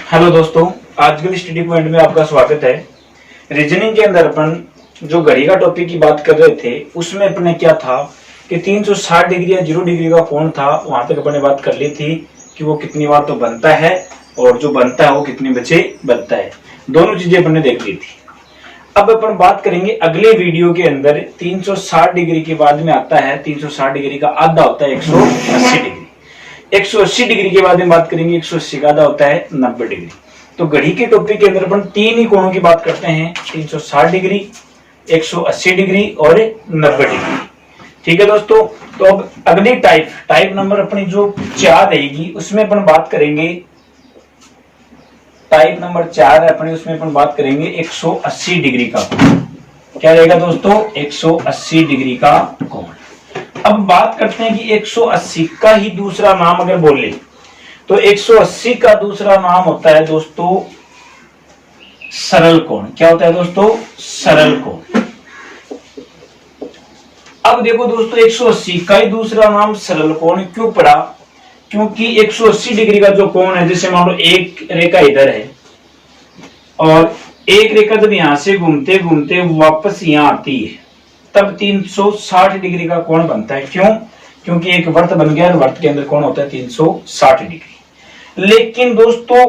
Hello दोस्तों, आज के स्टडी पॉइंट में आपका स्वागत है। रीजनिंग के अंदर अपन जो घड़ी का टॉपिक की बात कर रहे थे उसमें अपने क्या था कि 360 डिग्री या 0 डिग्री का कोण था। वहां तक अपने बात कर ली थी कि वो कितनी बार तो बनता है और जो बनता है वो कितने बजे बनता है। दोनों चीजें अपने देख ली थी। अब अपन बात करेंगे अगले वीडियो के अंदर 360 डिग्री के बाद में आता है 360 डिग्री का आधा होता है 180 डिग्री। 180 डिग्री के बाद में बात करेंगे 180 का आधा होता है 90 डिग्री। तो घड़ी के टॉपिक के अंदर अपन तीन ही कोणों की बात करते हैं, 360 डिग्री, 180 डिग्री और 90 डिग्री। ठीक है दोस्तों। तो अब अगली टाइप नंबर अपनी जो 4 रहेगी उसमें अपन बात करेंगे, टाइप नंबर 4 है अपनी, उसमें अपन बात करेंगे 180 डिग्री का कोण। क्या रहेगा दोस्तों? 180 डिग्री का कोण। अब बात करते हैं कि 180 का ही दूसरा नाम अगर बोले तो 180 का दूसरा नाम होता है दोस्तों सरल कोण। क्या होता है दोस्तों? सरल कोण। अब देखो दोस्तों, 180 का ही दूसरा नाम सरल कोण क्यों पड़ा? क्योंकि 180 डिग्री का जो कोण है, जैसे मान लो एक रेखा इधर है और एक रेखा जब यहां से घूमते घूमते वापस यहां आती है तब 360 डिग्री का कोण बनता है। क्यों? क्योंकि एक वर्त बन गया और वर्त के अंदर कोण होता है 360 डिग्री। लेकिन दोस्तों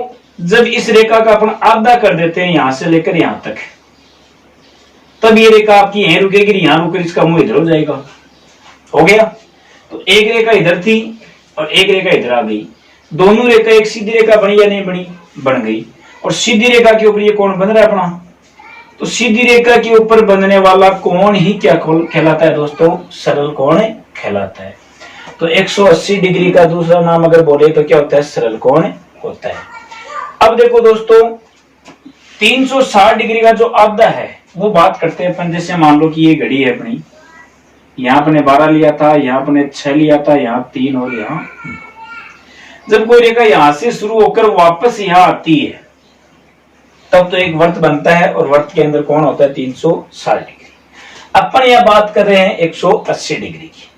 जब इस रेखा का अपन आधा कर देते हैं यहां से लेकर यहां तक, तब ये रेखा आपकी यहीं रुकेगी, यहां रुकर इसका मुंह इधर हो जाएगा। हो गया? तो एक रेखा इधर थी और एक रेखा इधर आ गई। दोनों रेखा एक सीधी रेखा बनी या नहीं बनी? बन गई। और सीधी रेखा के ऊपर ये कोण बन रहा है अपना। तो सीधी रेखा के ऊपर बनने वाला कोण ही क्या कहलाता है दोस्तों? सरल कोण कहलाता है। तो 180 डिग्री का दूसरा नाम अगर बोले तो क्या होता है? सरल कोण होता है। अब देखो दोस्तों, 360 डिग्री का जो आधा है वो बात करते हैं अपन। जैसे मान लो कि ये घड़ी है अपनी, यहां अपने 12 लिया था, यहां अपने 6 लिया था, यहां 3 और यहां। जब कोई रेखा यहां से शुरू होकर वापस यहां आती है तब तो एक वर्त बनता है और वर्त के अंदर कोण होता है 360 डिग्री। अपन यह बात कर रहे हैं 180 डिग्री की।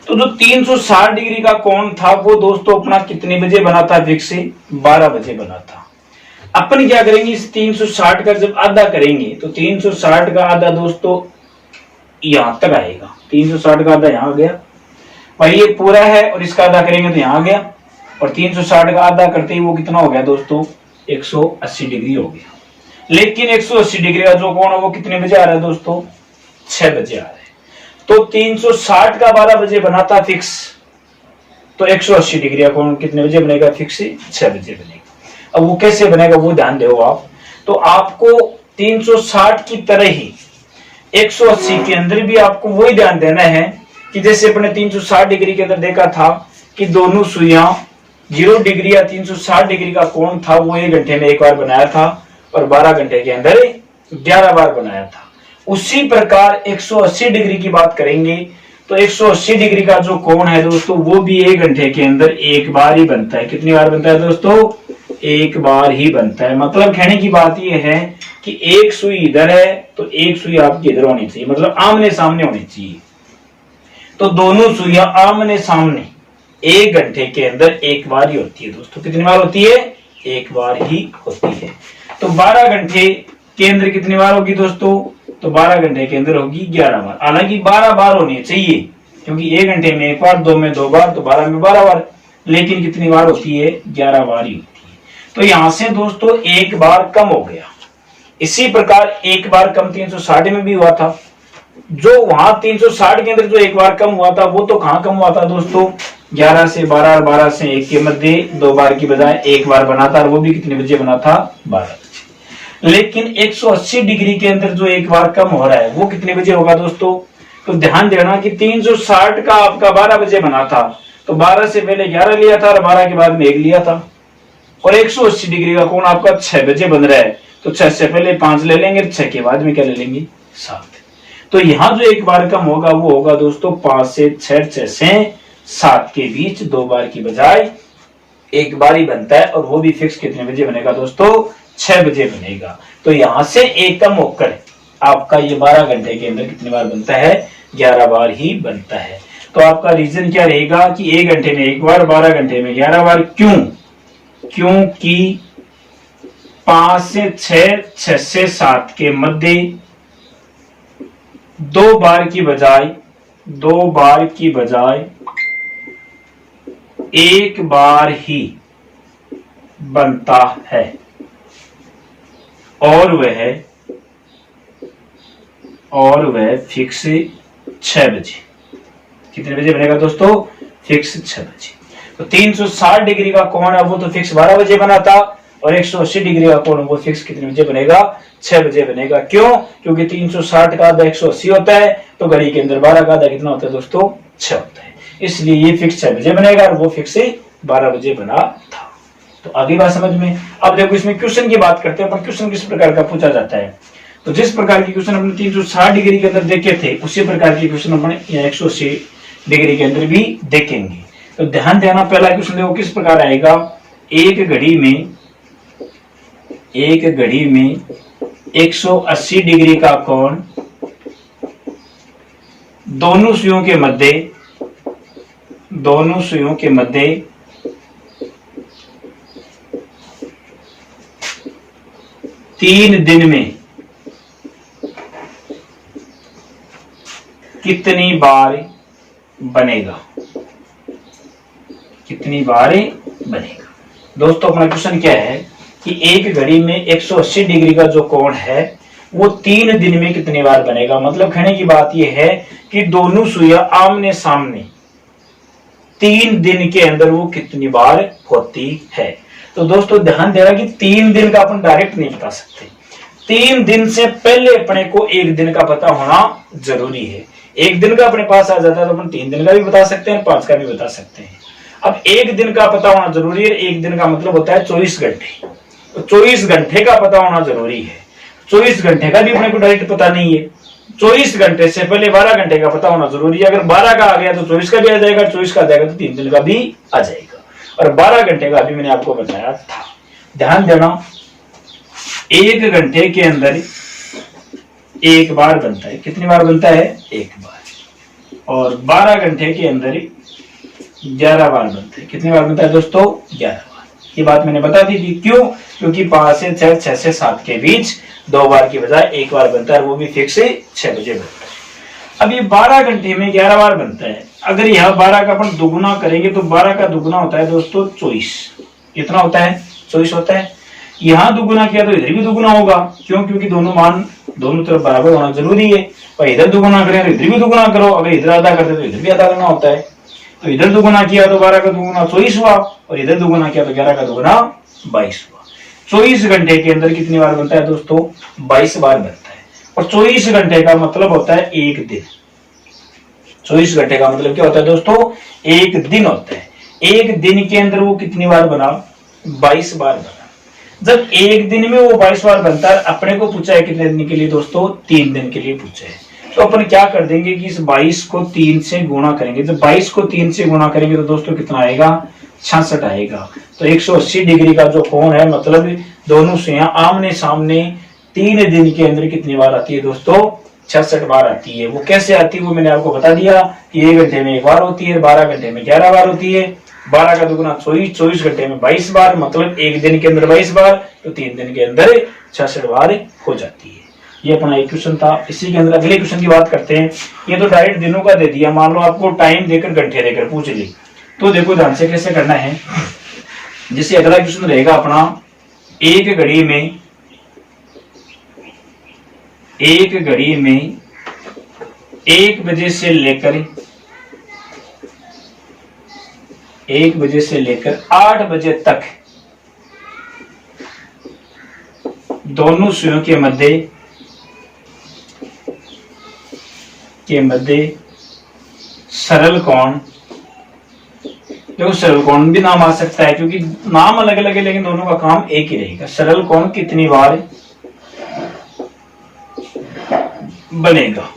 तो जो 360 डिग्री का कोण था वो दोस्तों अपना कितने बजे बना था? फिक्स 12 बजे बना था। अपन क्या करेंगे, इस 360 का जब आधा करेंगे तो 360 का आधा दोस्तों यहां तक आएगा। 360 का आधा यहां आ गया भाई, ये पूरा है और इसका आधा करेंगे तो यहां आ गया। और 360 का आधा करते ही वो कितना हो गया दोस्तों? 180 डिग्री हो गया। लेकिन 180 डिग्री का जो कोण है वो कितने बजे आ रहा है दोस्तों? 6 बजे आ रहा है। तो 360 का 12 बजे बना था फिक्स, तो 180 डिग्री का कोण कितने बजे बनेगा? फिक्स 6 बजे बनेगा। अब वो कैसे बनेगा वो ध्यान दो आप। तो आपको 360 की तरह ही 180 के अंदर भी आपको वही ध्यान देना है कि जैसे अपने 360 डिग्री के अंदर देखा था कि दोनों सुइयां 0 डिग्री या 360 डिग्री का कोण था वो 1 घंटे में एक बार बनाया था और 12 घंटे के अंदर 11 बार बनाया था। उसी प्रकार 180 डिग्री की बात करेंगे तो 180 डिग्री का जो कोण है दोस्तों वो भी 1 घंटे के अंदर एक बार ही बनता है। कितनी बार बनता है दोस्तों? एक बार ही बनता है। मतलब कहने की बात यह है कि एक सुई इधर है तो एक सुई आपकी इधर होनी चाहिए, मतलब आमने सामने होनी चाहिए। तो दोनों सुइयां आमने सामने 1 घंटे के अंदर एक बार ही होती है दोस्तों। कितनी बार होती है? एक बार ही होती है। तो 12 घंटे के अंदर कितनी बार होगी दोस्तों? तो 12 घंटे के अंदर होगी 11 बार। हालांकि 12 बार होनी चाहिए क्योंकि 1 घंटे में एक बार, 2 में 2 बार, तो 12 में 12 बार। लेकिन कितनी बार होती है? 11 बार ही होती है। तो यहां से दोस्तों एक बार कम हो गया। इसी प्रकार एक बार कम 360 में भी हुआ था। जो वहां 360 के अंदर जो एक बार कम हुआ था वो तो कहां कम हुआ था दोस्तों? 11 से 12 और 12 से 1 के मध्य 2 बार की बजाय एक बार बना था और वो भी कितने बजे बना था? 12 बजे। लेकिन 180 डिग्री के अंदर जो एक बार कम हो रहा है वो कितने बजे होगा दोस्तों? तो ध्यान देना कि 360 का आपका 12 बजे बना था तो 12 से पहले 11 लिया था और 12 के बाद में 1 लिया था। और 180 डिग्री का कोण आपका 6 बजे बन रहा है तो 6 से पहले 5 ले लेंगे, 6 के बाद में क्या ले लेंगे? 7। तो यहां जो एक बार कम होगा वो होगा दोस्तों 5 से 6, 6 से 7 के बीच 2 बार की बजाय एक बार ही बनता है। और वो भी फिक्स कितने बजे बनेगा दोस्तों? 6 बजे बनेगा। तो यहां से एक कम होकर आपका ये 12 घंटे के अंदर कितनी बार बनता है? 11 बार ही बनता है। तो आपका रीजन क्या रहेगा कि 1 घंटे में एक बार, 12 घंटे में 11 बार। क्यों? क्योंकि 5 से 6, 6 से 7 के मध्य 2 बार की बजाय एक बार ही बनता है और वह फिक्स 6 बजे। कितने बजे बनेगा दोस्तों? फिक्स 6 बजे। तो 360 डिग्री का कोण है वो तो फिक्स 12 बजे बना था, और 180 डिग्री का कोण वो फिक्स कितने बजे बनेगा? 6 बजे बनेगा। क्यों? क्योंकि 360 का आधा 180 होता है, तो घड़ी के अंदर 12 का आधा कितना होता है दोस्तों? 6 होता है। इसलिए ये फिक्स 6 बजे बनेगा और वो फिक्स 12 बजे बना था। तो आगे बात समझ में। अब देखो इसमें क्वेश्चन की बात करते हैं, पर क्वेश्चन किस प्रकार का पूछा जाता है। तो जिस प्रकार की क्वेश्चन हमने 360 डिग्री के अंदर देखे थे, उसी प्रकार की क्वेश्चन हमने 180 डिग्री के अंदर भी देखेंगे। तो ध्यान देना, पहला क्वेश्चन देखो किस प्रकार आएगा। एक घड़ी में 180 डिग्री का कोण दोनों सुइयों के मध्य 3 दिन में कितनी बार बनेगा? दोस्तों अपना क्वेश्चन क्या है कि एक घड़ी में 180 डिग्री का जो कोण है वो 3 दिन में कितनी बार बनेगा। मतलब कहने की बात यह है कि दोनों सुइयां आमने सामने 3 दिन के अंदर वो कितनी बार होती है। तो दोस्तों ध्यान देना कि 3 दिन का अपन डायरेक्ट नहीं बता सकते। 3 दिन से पहले अपने को 1 दिन का पता होना जरूरी है। 1 दिन का अपने पास आ जाता है तो अपन 3 दिन का भी बता सकते हैं, 5 का भी बता सकते हैं। अब 1 दिन का पता होना जरूरी है। 1 दिन का मतलब होता है 24 घंटे। तो 24 घंटे का पता होना जरूरी है। 24 घंटे का भी अपने को डायरेक्ट पता नहीं है। 24 घंटे से पहले 12 घंटे का पता होना जरूरी है। अगर 12 का आ गया तो 24 का भी आ जाएगा, 24 का आ जाएगा तो 3 दिन का भी आ जाएगा। और 12 घंटे का भी मैंने आपको बताया था। ध्यान देना, 1 घंटे के अंदर 1 बार बनता है। कितनी बार बनता है? 1 बार। और 12 घंटे के अंदर 11 बार बनता है। कितनी बार बनता है दोस्तों? 11 बार। ये बात मैंने बता दी थी। क्यों? क्योंकि 5 से 6, 6 से 7 के बीच 2 बार की बजाय 1 बार बनता है, वो भी फिक्स 6 बजे बनता है। अब ये 12 घंटे में 11 बार बनता है। अगर यह 12 का अपन दुगुना करेंगे तो 12 का दुगुना होता है दोस्तों 24। कितना होता है? 24 होता है। यहां दुगुना किया तो इधर भी दुगुना होगा। क्यों? क्योंकि दोनों मान दोनों तरफ बराबर होना जरूरी है। और इधर दुगुना करें तो इधर भी दुगुना करो। अगर इधर आधा करते तो इधर भी आधा करना होता है। तो इधर दुगुना किया तो 12 का दुगुना 24 हुआ, और इधर दुगुना किया तो 11 का दुगुना 22 हुआ। 24 घंटे के अंदर कितनी बार बनता है दोस्तों? 22 बार बनता है। और 24 घंटे का मतलब होता है 1 दिन। 24 घंटे का मतलब क्या होता है दोस्तों? 1 दिन होता है। 1 दिन के अंदर वो कितनी बार बना? 22 बार बना। जब 1 दिन में वो 22 बार बनता है, अपने को पूछा है कितने दिन के लिए दोस्तों? 3 दिन के लिए पूछा है। तो अपन क्या कर देंगे कि इस 22 को 3 से गुणा करेंगे। जब 22 को 3 से गुणा करेंगे तो दोस्तों कितना आएगा? 66 आएगा। तो 180 डिग्री का जो कोण है, मतलब दोनों सुइयां आमने सामने 3 दिन के अंदर कितनी बार आती है दोस्तों? 66 बार आती है। वो कैसे आती है वो मैंने आपको बता दिया कि 1 घंटे में 1 बार होती है, 12 घंटे में 11 बार होती है, 12 का दुगुना 24, 24 घंटे में 22 बार, मतलब 1 दिन के अंदर 22 बार, तो 3 दिन के अंदर 66 बार हो जाती है। ये अपना एक क्वेश्चन था। इसी के अंदर अगले क्वेश्चन की बात करते हैं। ये तो डायरेक्ट दिनों का दे दिया। मान लो आपको टाइम देकर घंटे देकर पूछ ली, तो देखो ध्यान से कैसे करना है। जैसे अगला क्वेश्चन रहेगा अपना, एक घड़ी में 1 बजे से लेकर 8 बजे तक दोनों सुइयों के मध्य सरल कोण, देखो सरल कोण भी नाम आ सकता है क्योंकि नाम अलग अलग है लेकिन दोनों का काम एक ही रहेगा। सरल कोण कितनी बार बनेगा?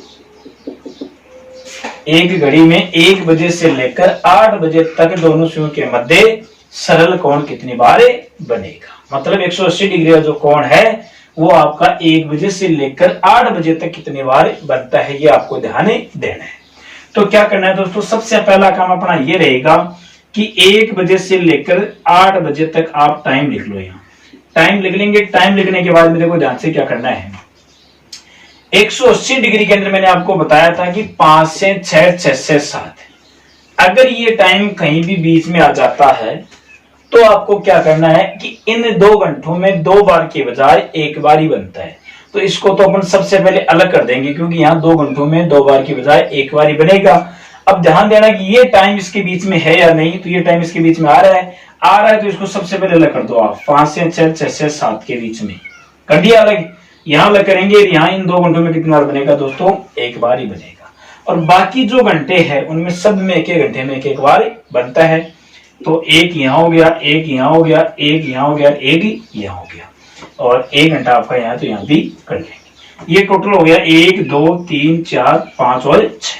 एक घड़ी में 1 बजे से लेकर 8 बजे तक दोनों सुइयों के मध्य सरल कोण कितनी बार बनेगा। मतलब 180 डिग्री का जो कोण है वो आपका 1 बजे से लेकर 8 बजे तक कितनी बार बनता है, ये आपको ध्यान देना है। तो क्या करना है दोस्तों, सबसे पहला काम अपना ये रहेगा कि 1 बजे से लेकर 8 बजे तक आप टाइम लिख लो। यहाँ टाइम लिख लेंगे। टाइम लिखने के बाद में देखो ध्यान से क्या करना है। 180 डिग्री के अंदर मैंने आपको बताया था कि 5 से 6, 6 से 7। अगर ये टाइम कहीं भी बीच में आ जाता है तो आपको क्या करना है कि इन 2 घंटों में 2 बार के बजाय 1 बार ही बनता है। तो इसको तो अपन सबसे पहले अलग कर देंगे, क्योंकि यहाँ 2 घंटों में 2 बार की बजाय 1 बार ही बनेगा। अब ध्यान देना कि ये टाइम इसके बीच में है या नहीं। तो ये टाइम इसके बीच में आ रहा है तो इसको सबसे पहले अलग कर दो आप। 5 से 6, 6 से 7 के बीच में कर दिया अलग। यहाँ अलग करेंगे, यहाँ इन 2 घंटों में कितनी बार बनेगा दोस्तों? 1 बार ही बनेगा। और बाकी जो घंटे हैं उनमें सब में 1-1 घंटे में 1-1 बार बनता है। तो 1 यहाँ हो गया, 1 यहाँ हो गया, 1 यहाँ हो गया, 1 यहाँ हो गया, और 1 घंटा आपका यहाँ, तो यहाँ भी कर लेंगे। ये टोटल हो गया 1, 2, 3, 4, 5 और 6।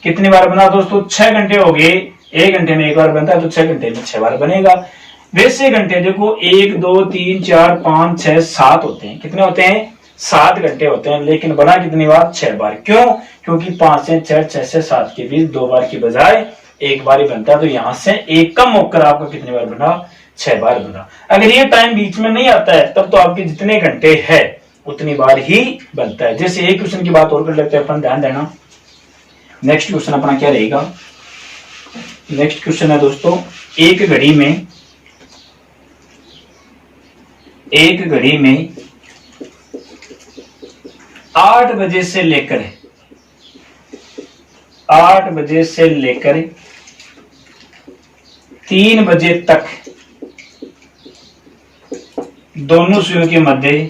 कितनी बार बना दोस्तों? 6 घंटे हो गए। 1 घंटे में 1 बार बनता है तो 6 घंटे में 6 बार बनेगा। वैसे घंटे देखो 1, 2, 3, 4, 5, 6, 7 होते हैं। कितने होते हैं? 7 घंटे होते हैं। लेकिन बना कितनी बार? 6 बार। क्यों? क्योंकि 5 से 6, 6 से 7 के बीच 2 बार की बजाय 1 बार ही बनता है। तो यहां से 1 कम होकर आपका कितनी बार बना? 6 बार बना। अगर ये टाइम बीच में नहीं आता है तब तो आपके जितने घंटे हैं उतनी बार ही बनता है। जैसे एक क्वेश्चन की बात और कर लेते हैं अपन, ध्यान देना। नेक्स्ट क्वेश्चन अपना क्या रहेगा? नेक्स्ट क्वेश्चन है दोस्तों, एक घड़ी में 8 बजे से लेकर 3 बजे तक दोनों सुइयों के मध्य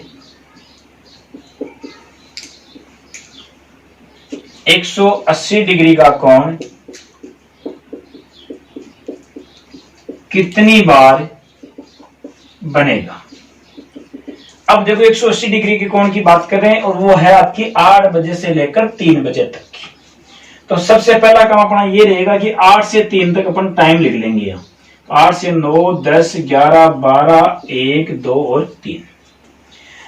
180 डिग्री का कोण कितनी बार बनेगा? अब देखो 180 डिग्री के कोण की बात कर रहे हैं और वो है आपकी 8 बजे से लेकर 3 बजे तक की। तो सबसे पहला काम अपना ये रहेगा कि 8 से 3 तक अपन टाइम लिख लेंगे। यहाँ 8 से 9, 10, 11, 12, 1, 2 और 3।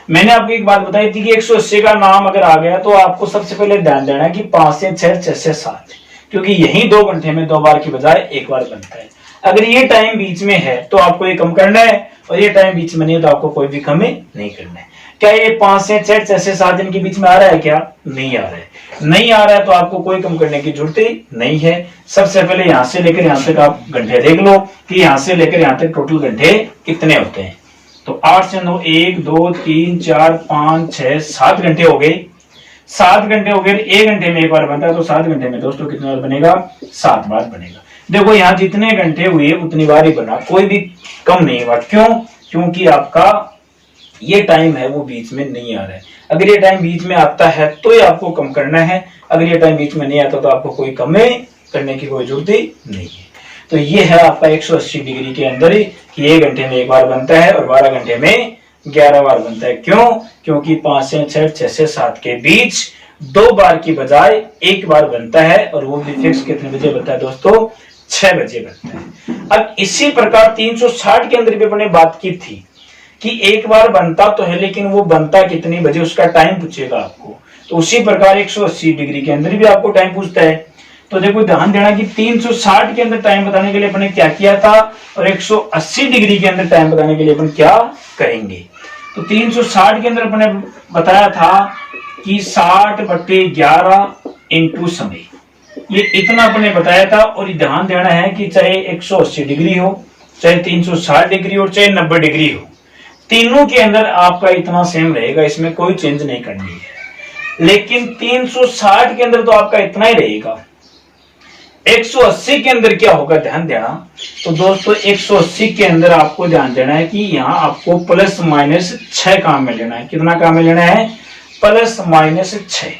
मैंने आपको एक बात बताई थी कि 180 का नाम अगर आ गया तो आपको सबसे पहले ध्यान देना है कि 5 से 6, 6 से 7, क्योंकि यही 2 घंटे में 2 बार की बजाय 1 बार बनता है। अगर ये टाइम बीच में है तो आपको ये कम करना है, और ये टाइम बीच में नहीं है तो आपको कोई भी कमी नहीं करना है। क्या ये 5 से 6, 6 से 7 दिन के बीच में आ रहा है? क्या नहीं आ रहा है? नहीं आ रहा है तो आपको कोई कम करने की जरूरत ही नहीं है। सबसे पहले यहां से लेकर यहां तक आप घंटे देख लो कि यहां से लेकर यहां तक टोटल घंटे कितने होते हैं। तो 8 से 9, 1, 2, 3, 4, 5, 6, 7 घंटे हो गए। 7 घंटे हो गए। 1 घंटे में 1 बार बनता है तो 7 घंटे में दोस्तों कितनी बार बनेगा? 7 बार बनेगा। देखो यहाँ जितने घंटे हुए उतनी बार ही बना, कोई भी कम नहीं हुआ। क्यों? क्योंकि आपका ये टाइम है वो बीच में नहीं आ रहा है। अगर ये टाइम बीच में आता है तो ये आपको कम करना है, अगर ये टाइम बीच में नहीं आता तो आपको कोई कमी करने की कोई जरूरत ही नहीं है। तो ये है आपका 180 डिग्री के अंदर ही कि 1 घंटे में 1 बार बनता है और 12 घंटे में 11 बार बनता है। क्यों? क्योंकि 5 से 6, 6 से 7 के बीच 2 बार की बजाय 1 बार बनता है, और वो भी फिक्स कितने बजे बनता है दोस्तों? 6 बजे बनता है। अब इसी प्रकार 360 के अंदर भी अपने बात की थी कि 1 बार बनता तो है, लेकिन वो बनता कितनी बजे उसका टाइम पूछेगा आपको। तो उसी प्रकार 180 डिग्री के अंदर भी आपको टाइम पूछता है। तो देखो ध्यान देना कि 360 के अंदर टाइम बताने के लिए अपने क्या किया था, और 180 डिग्री के अंदर टाइम बताने के लिए अपन क्या करेंगे। तो 360 के अंदर अपने बताया था कि 60/11 इंटू समय, ये इतना अपने बताया था। और ध्यान देना है कि चाहे 180 डिग्री हो, चाहे 360 डिग्री हो, चाहे 90 डिग्री हो, तीनों के अंदर आपका इतना सेम रहेगा, इसमें कोई चेंज नहीं करनी है। लेकिन 360 के अंदर तो आपका इतना ही रहेगा। 180 के अंदर क्या होगा, ध्यान देना। तो दोस्तों 180 के अंदर आपको ध्यान देना है कि यहाँ आपको प्लस माइनस 6 काम में लेना है। कितना काम में लेना है? Plus minus 6।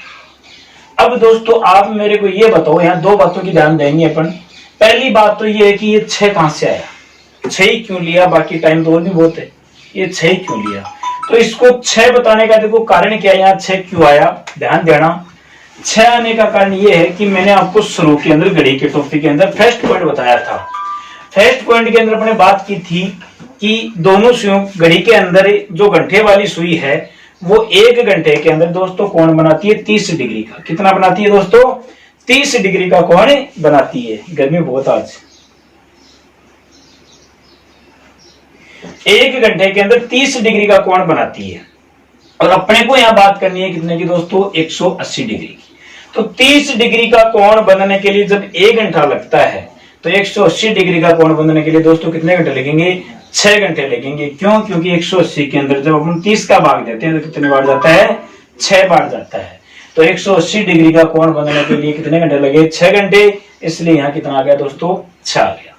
अब दोस्तों आप मेरे को ये बताओ, यहाँ 2 बातों की ध्यान देंगे अपन। पहली बात तो ये है कि ये 6 कहां से आया, 6 ही क्यों लिया, बाकी टाइम तो और भी बहुत है, ये 6 ही क्यों लिया। तो इसको 6 बताने का देखो कारण क्या है, यहाँ 6 क्यों आया, ध्यान देना। 6 आने का कारण ये है कि मैंने आपको शुरू के अंदर घड़ी के टॉपिक के अंदर फर्स्ट पॉइंट बताया था। फर्स्ट पॉइंट के अंदर अपने बात की थी कि दोनों सुइयों, घड़ी के अंदर जो घंटे वाली सुई है वो 1 घंटे के अंदर दोस्तों कोण बनाती है 30 डिग्री का। कितना बनाती है दोस्तों? 30 डिग्री का कोण बनाती है। गर्मी बहुत आज। 1 घंटे के अंदर 30 डिग्री का कोण बनाती है। और अपने को यहां बात करनी है कितने की दोस्तों, 180 डिग्री की। तो 30 डिग्री का कोण बनने के लिए जब 1 घंटा लगता है तो 180 डिग्री का कोण बनने के लिए दोस्तों कितने घंटे लगेंगे, 6 घंटे लगेंगे। क्यों? क्योंकि 180 के अंदर जब अपन 30 का भाग देते हैं तो कितने बार जाता है, 6 बार जाता है। तो 180 डिग्री का कोण बनने के लिए कितने घंटे लगे, 6 घंटे। इसलिए यहाँ कितना आ गया दोस्तों, 6 आ गया।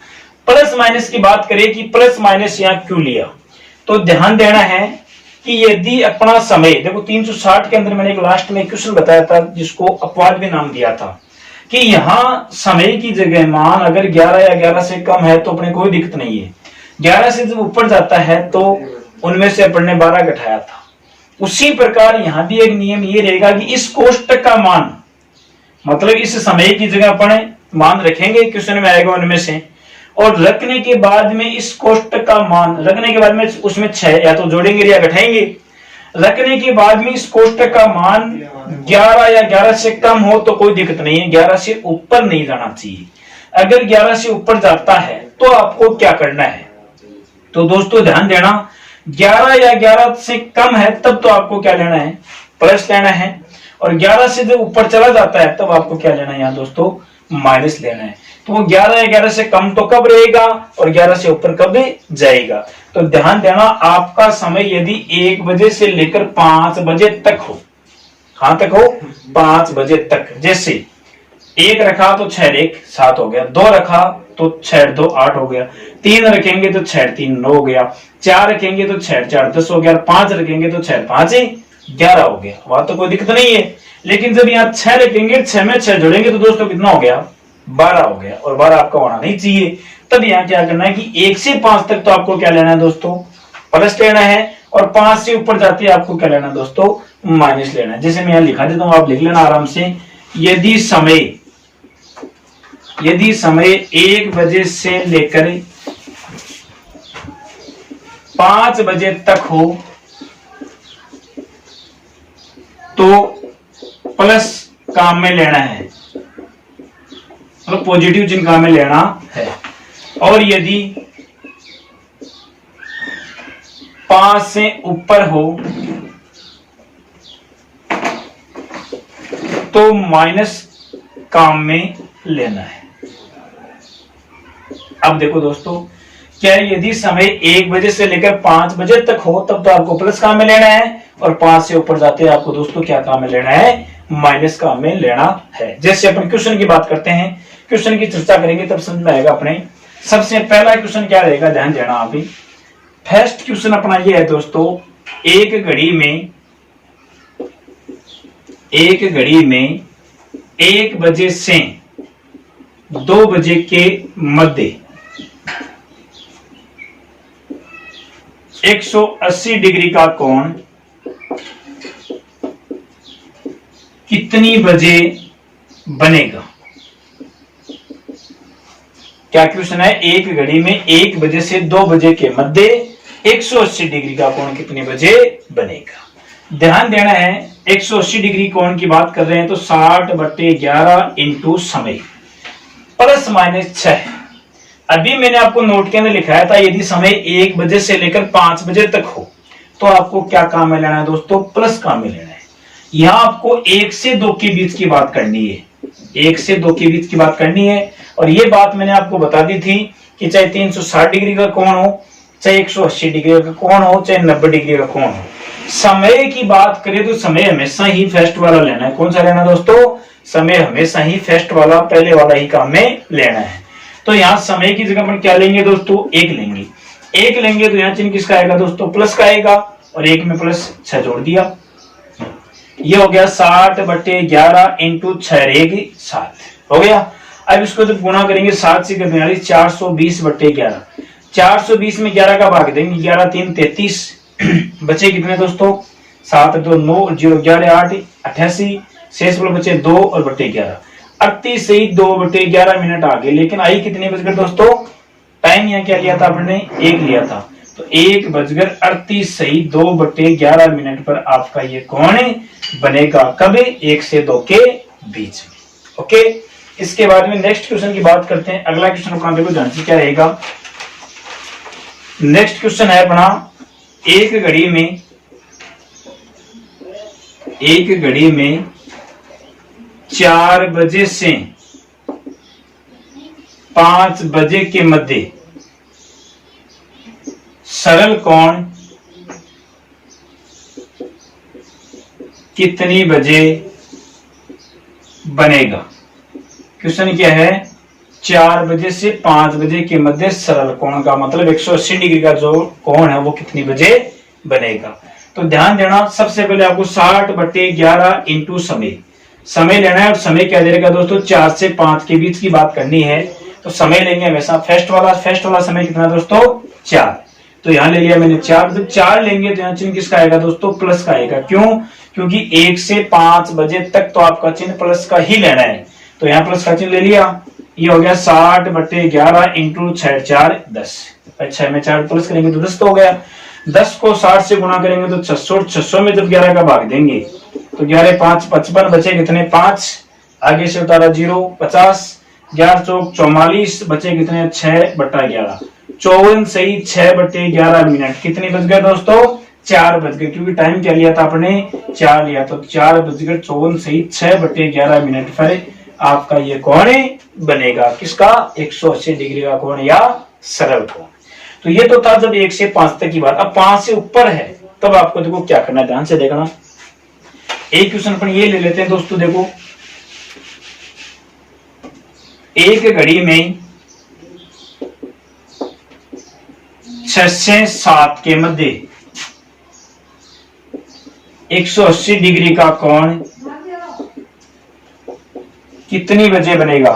प्लस माइनस की बात करें कि प्लस माइनस यहाँ क्यों लिया, तो ध्यान देना है कि यदि अपना समय देखो 360 के अंदर मैंने एक लास्ट में क्वेश्चन बताया था जिसको अपवाद भी नाम दिया था कि यहाँ समय की जगह मान अगर 11 या 11 से कम है तो अपने कोई दिक्कत नहीं है। 11 से जब ऊपर जाता है तो उनमें से अपन ने 12 घटाया था। उसी प्रकार यहां भी एक नियम ये रहेगा कि इस कोष्टक का मान, मतलब इस समय की जगह अपन मान रखेंगे, क्वेश्चन में आएगा उनमें से, और रखने के बाद में इस कोष्टक का मान रखने के बाद में उसमें 6 या तो जोड़ेंगे या घटाएंगे। रखने के बाद में इस कोष्टक का मान 11 या 11 से कम हो तो कोई दिक्कत नहीं है, 11 से ऊपर नहीं जाना चाहिए। अगर 11 से ऊपर जाता है तो आपको क्या करना है, तो दोस्तों ध्यान देना, 11 या 11 से कम है तब तो आपको क्या लेना है, प्लस लेना है। और 11 से जब ऊपर चला जाता है तब आपको क्या लेना है यहाँ दोस्तों, माइनस लेना है। तो वो 11 या 11 से कम तो कब रहेगा और 11 से ऊपर कब जाएगा। तो ध्यान देना, आपका समय यदि 1 बजे से लेकर 5 बजे तक हो, कहां तक हो, 5 बजे तक। जैसे 1 रखा तो 6 1 7 हो गया, 2 रखा तो 6 2 8 हो गया, 3 रखेंगे तो 6 3 9 हो गया, 4 रखेंगे तो 6 4 10 हो गया, 5 रखेंगे तो 6 5 11 हो गया। वहां तो कोई दिक्कत नहीं है। लेकिन जब यहाँ 6 रखेंगे, 6 में 6 जोड़ेंगे तो दोस्तों कितना हो गया, 12 हो गया। और 12 आपका होना नहीं चाहिए। तब यहाँ क्या करना है कि 1 से 5 तक तो आपको क्या लेना है दोस्तों, प्लस लेना है, और 5 से ऊपर जाती है आपको क्या लेना है दोस्तों, माइनस लेना है। जैसे मैं यहाँ लिखा देता हूं, आप लिख लेना आराम से। यदि समय 1 बजे से लेकर 5 बजे तक हो तो प्लस काम में लेना है, मतलब पॉजिटिव चिन्ह काम में लेना है। और यदि 5 से ऊपर हो तो माइनस काम में लेना है। अब देखो दोस्तों, क्या यदि समय 1 बजे से लेकर 5 बजे तक हो तब तो आपको प्लस काम में लेना है, और 5 से ऊपर जाते हैं आपको दोस्तों क्या काम में लेना है, माइनस काम में लेना है। जैसे अपन क्वेश्चन की बात करते हैं, क्वेश्चन की चर्चा करेंगे तब समझ में आएगा अपने। सबसे पहला क्वेश्चन क्या रहेगा, ध्यान देना आप ही। फर्स्ट क्वेश्चन अपना ये है दोस्तों, एक घड़ी में 1 बजे से 2 बजे के मध्य 180 डिग्री का कोण कितनी बजे बनेगा। क्या क्वेश्चन है, एक घड़ी में 1 बजे से 2 बजे के मध्य 180 डिग्री का कोण कितने बजे बनेगा। ध्यान देना है, 180 डिग्री कोण की बात कर रहे हैं तो 60/11 इंटू समय प्लस माइनस 6। अभी मैंने आपको नोट के अंदर लिखाया था यदि समय 1 बजे से लेकर 5 बजे तक हो तो आपको क्या काम में लेना है दोस्तों, प्लस काम में लेना है। यहां आपको 1 से 2 के बीच की बात करनी है, 1 से 2 के बीच की बात करनी है। और ये बात मैंने आपको बता दी थी कि चाहे 360 डिग्री का कोण हो, चाहे 180 डिग्री का कोण हो, चाहे 90 डिग्री का कोण हो, समय की बात करें तो समय हमेशा ही फर्स्ट वाला लेना है। कौन सा लेना दोस्तों, समय हमेशा ही फर्स्ट वाला, पहले वाला ही काम में लेना है। तो यहाँ समय की जगह पर क्या लेंगे दोस्तों, 1 लेंगे। 1 लेंगे तो यहाँ चिन्ह किसका आएगा दोस्तों, प्लस का आएगा, और 1 में प्लस 6 जोड़ दिया। ये हो गया 60/11 इंटू 6 7 हो गया। अब इसको जब गुणा करेंगे 7 से कितने, 420/11। 420 में 11 का भाग देंगे, 11 3 33, बचे कितने दोस्तों, 7 2 9 0 11 8 88, शेष बचे 2 और बटे 11, 38 से 2/11 मिनट आ गए। लेकिन आई कितने बज गए दोस्तों, टाइम यहाँ क्या लिया था आपने, 1 लिया था, तो 1:38 सही 2/11 मिनट पर आपका ये कोण बनेगा। कब, 1 से 2 के बीच में। ओके, इसके बाद में नेक्स्ट क्वेश्चन की बात करते हैं। अगला क्वेश्चन अपना देखो ध्यान से क्या रहेगा। नेक्स्ट क्वेश्चन है अपना, एक घड़ी में 4 बजे से 5 बजे के मध्य सरल कोण कितनी बजे बनेगा। क्वेश्चन क्या है, 4 बजे से 5 बजे के मध्य सरल कोण का मतलब 180 डिग्री का जो कोण है वो कितनी बजे बनेगा। तो ध्यान देना, सबसे पहले आपको 60/11 इंटू समय लेना है। और समय क्या दे रहेगा दोस्तों, 4 से 5 के बीच की बात करनी है। तो समय लेंगे हमेशा फर्स्ट वाला समय कितना दोस्तों, 4। तो यहाँ ले लिया मैंने 4। जब 4 लेंगे तो यहाँ चिन्ह किसका आएगा दोस्तों, प्लस का आएगा। क्यों, क्योंकि 1 से 5 बजे तक तो आपका चिन्ह प्लस का ही लेना है। तो यहाँ प्लस का चिन्ह ले लिया। ये हो गया 60/11 इंटू 6 4 10। अच्छा, में 4 प्लस करेंगे तो 10 तो हो गया। 10 को 60 से गुणा करेंगे तो 600। 600 में जब 11 का भाग देंगे तो 11 5 55 बचे कितने 5, आगे से उतारा 0 50, 11 चौक 44 बचे कितने 6/11। 54 सही 6/11 मिनट कितने बज गए दोस्तों, 4 बज गए। क्योंकि टाइम क्या लिया था आपने, 4 लिया। तो 4 बजकर 54 सही 6/11 मिनट पर आपका ये कोण बनेगा। किसका, 180 डिग्री का कोण या सरल कोण। तो ये तो था जब 1 से 5 तक की बात। अब 5 से ऊपर है तब आपको देखो क्या करना है, ध्यान से देखना। एक क्वेश्चन अपन ये ले लेते हैं दोस्तों। देखो, एक घड़ी में 6 से 7 के मध्य 180 डिग्री का कोण कितनी बजे बनेगा।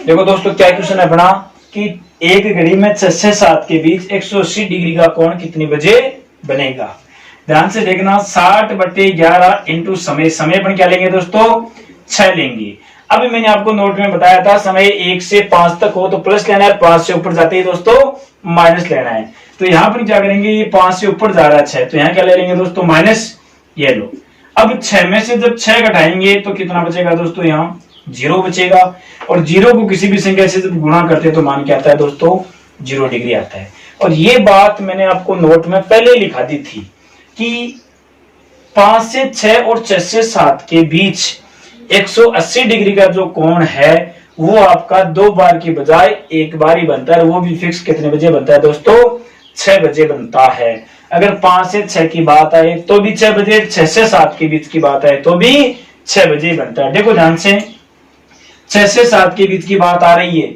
देखो दोस्तों, क्या क्वेश्चन है अपना कि एक घड़ी में 6 से 7 के बीच 180 डिग्री का कोण कितनी बजे बनेगा। ध्यान से देखना, 60/11 इंटू समय अपन क्या लेंगे दोस्तों, 6 लेंगे। अभी मैंने आपको नोट में बताया था समय 1 से 5 तक हो तो प्लस लेना है, 5 से ऊपर जाते ही दोस्तों माइनस लेना है। तो यहाँ पर क्या करेंगे, ये 5 से ऊपर जा रहा है 6, तो यहाँ क्या ले लेंगे दोस्तों माइनस, ये लो। अब 6 में से जब 6 घटाएंगे तो कितना बचेगा दोस्तों, यहाँ 0 बचेगा। और 0 को किसी भी संख्या से जब गुणा करते हैं तो मान क्या आता है दोस्तों, 0 डिग्री आता है। और ये बात मैंने आपको नोट में पहले लिखा दी थी कि 5 से 6 और 6 से 7 के बीच 180 डिग्री का जो कोण है वो आपका 2 बार की बजाय 1 बार ही बनता है। वो भी फिक्स कितने बजे बनता है दोस्तों, 6 बजे बनता है। अगर 5 से 6 की बात आए तो भी 6 बजे, 6 से 7 के बीच की बात आए तो भी 6 बजे बनता है। देखो ध्यान से, 6 से 7 के बीच की बात आ रही है,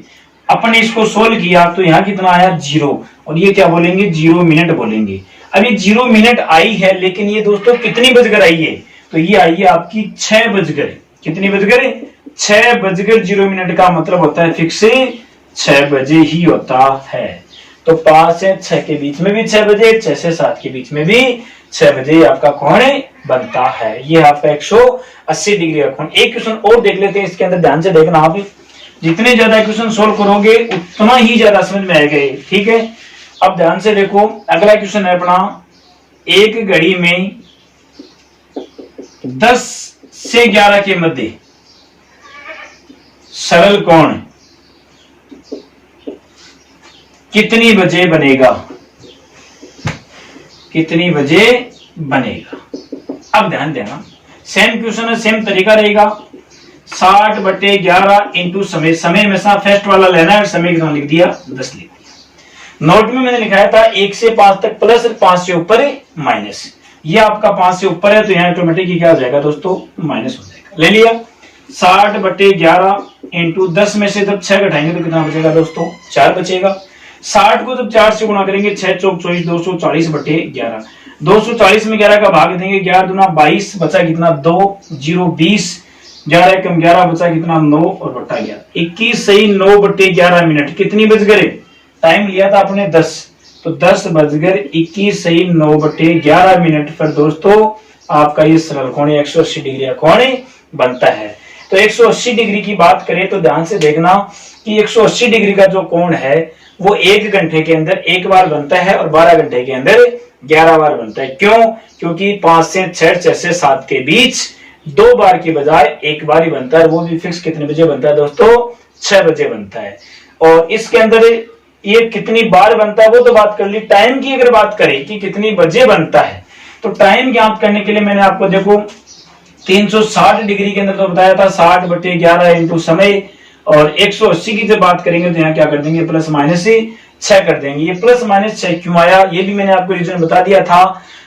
अपन इसको सोल्व किया तो यहाँ कितना आया 0, और ये क्या बोलेंगे 0 मिनट बोलेंगे। अब ये 0 मिनट आई है, लेकिन ये दोस्तों कितनी बजकर आई है, तो ये आई है आपकी 6 बजकर, कितनी बजकर 6 बजकर 0 मिनट का मतलब होता है फिक्स 6 बजे ही होता है। तो 5 से 6 के बीच में भी 6 बजे, 6 से 7 के बीच में भी 6 बजे आपका कोण बनता है। ये आपका 180 डिग्री का कोण। एक क्वेश्चन और देख लेते हैं, इसके अंदर ध्यान से देखना। आप जितने ज्यादा क्वेश्चन सोल्व करोगे उतना ही ज्यादा समझ में आएगा, ठीक है। अब ध्यान से देखो, अगला क्वेश्चन है अपना, एक घड़ी में 10 से 11 के मध्य सरल कोण कितनी बजे बनेगा, कितनी बजे बनेगा। अब ध्यान देना, सेम क्वेश्चन है, सेम तरीका रहेगा। 60/11 इंटू समय में सा फर्स्ट वाला लेना है, समय कितना लिख दिया 10 लिख दिया। नोट में मैंने लिखाया था 1 से 5 तक प्लस, 5 से ऊपर माइनस। ये आपका 5 से ऊपर है तो यहाँ ऑटोमेटिक क्या हो जाएगा दोस्तों, माइनस हो जाएगा। ले लिया 60/11 इंटू 10 में से जब 6 घटाएंगे तो कितना बचेगा दोस्तों, 4 बचेगा। 60 को जब 4 से गुणा करेंगे 6 चौक 24, 240/11। 240 में 11 का भाग देंगे, 11 दूना 22, बचा कितना 2, 0 20, 11 कम 11 बचा कितना 9 और बट्टा 11, 21 सही 9/11 मिनट कितनी बज गए। टाइम लिया था आपने 10, तो 10 बजकर 21 सही 9/11 मिनट पर दोस्तों आपका ये सरल कोण 180 डिग्री का कोण बनता है। तो 180 डिग्री की बात करें तो ध्यान से देखना कि 180 डिग्री का जो कोण है वो 1 घंटे के अंदर 1 बार बनता है और 12 घंटे के अंदर 11 बार बनता है। क्यों, क्योंकि 5 से 6, 6 से 7 के बीच 2 बार की बजाय 1 बार ही बनता है। वो भी फिक्स कितने बजे बनता है दोस्तों, 6 बजे बनता है। और इसके अंदर ये कितनी बार बनता है वो तो बात कर ली। टाइम की अगर बात करें कि कितनी बजे बनता है, तो टाइम ज्ञात करने के लिए मैंने आपको देखो 360 डिग्री के अंदर तो बताया था 60/11 इंटू समय, और 180 की जब बात करेंगे तो यहाँ क्या कर देंगे, प्लस माइनस 6 कर देंगे। ये प्लस माइनस 6 क्यों आया, ये भी मैंने आपको रीजन बता दिया था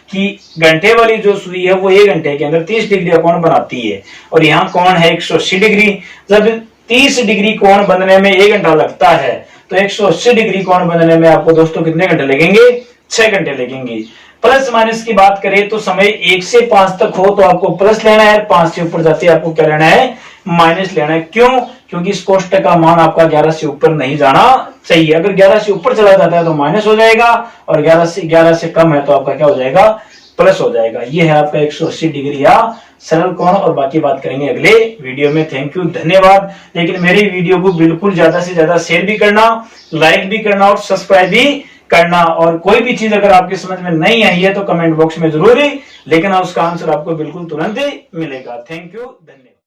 कि घंटे वाली जो सुई है वो 1 घंटे के अंदर 30 डिग्री का कोण बनाती है, और यहाँ कोण है 180 डिग्री। जब 30 डिग्री कोण बनने में 1 घंटा लगता है, तो 180 डिग्री कोण बनने में आपको दोस्तों कितने घंटे लगेंगे, 6 घंटे लगेंगे। प्लस माइनस की बात करें तो समय 1 से 5 तक हो तो आपको प्लस लेना है, 5 से ऊपर जाते आपको क्या लेना है, माइनस लेना है। क्यों, क्योंकि इस कोष्टक का मान आपका 11 से ऊपर नहीं जाना चाहिए। अगर 11 से ऊपर चला जाता है तो माइनस हो जाएगा, और 11 से कम है तो आपका क्या हो जाएगा, प्लस हो जाएगा। ये है आपका 180 डिग्री या सरल कोण, और बाकी बात करेंगे अगले वीडियो में। थैंक यू, धन्यवाद। लेकिन मेरी वीडियो को बिल्कुल ज्यादा से ज्यादा शेयर भी करना, लाइक भी करना और सब्सक्राइब भी करना। और कोई भी चीज अगर आपकी समझ में नहीं आई है तो कमेंट बॉक्स में जरूर लिखना, उसका आंसर आपको बिल्कुल तुरंत मिलेगा। थैंक यू, धन्यवाद।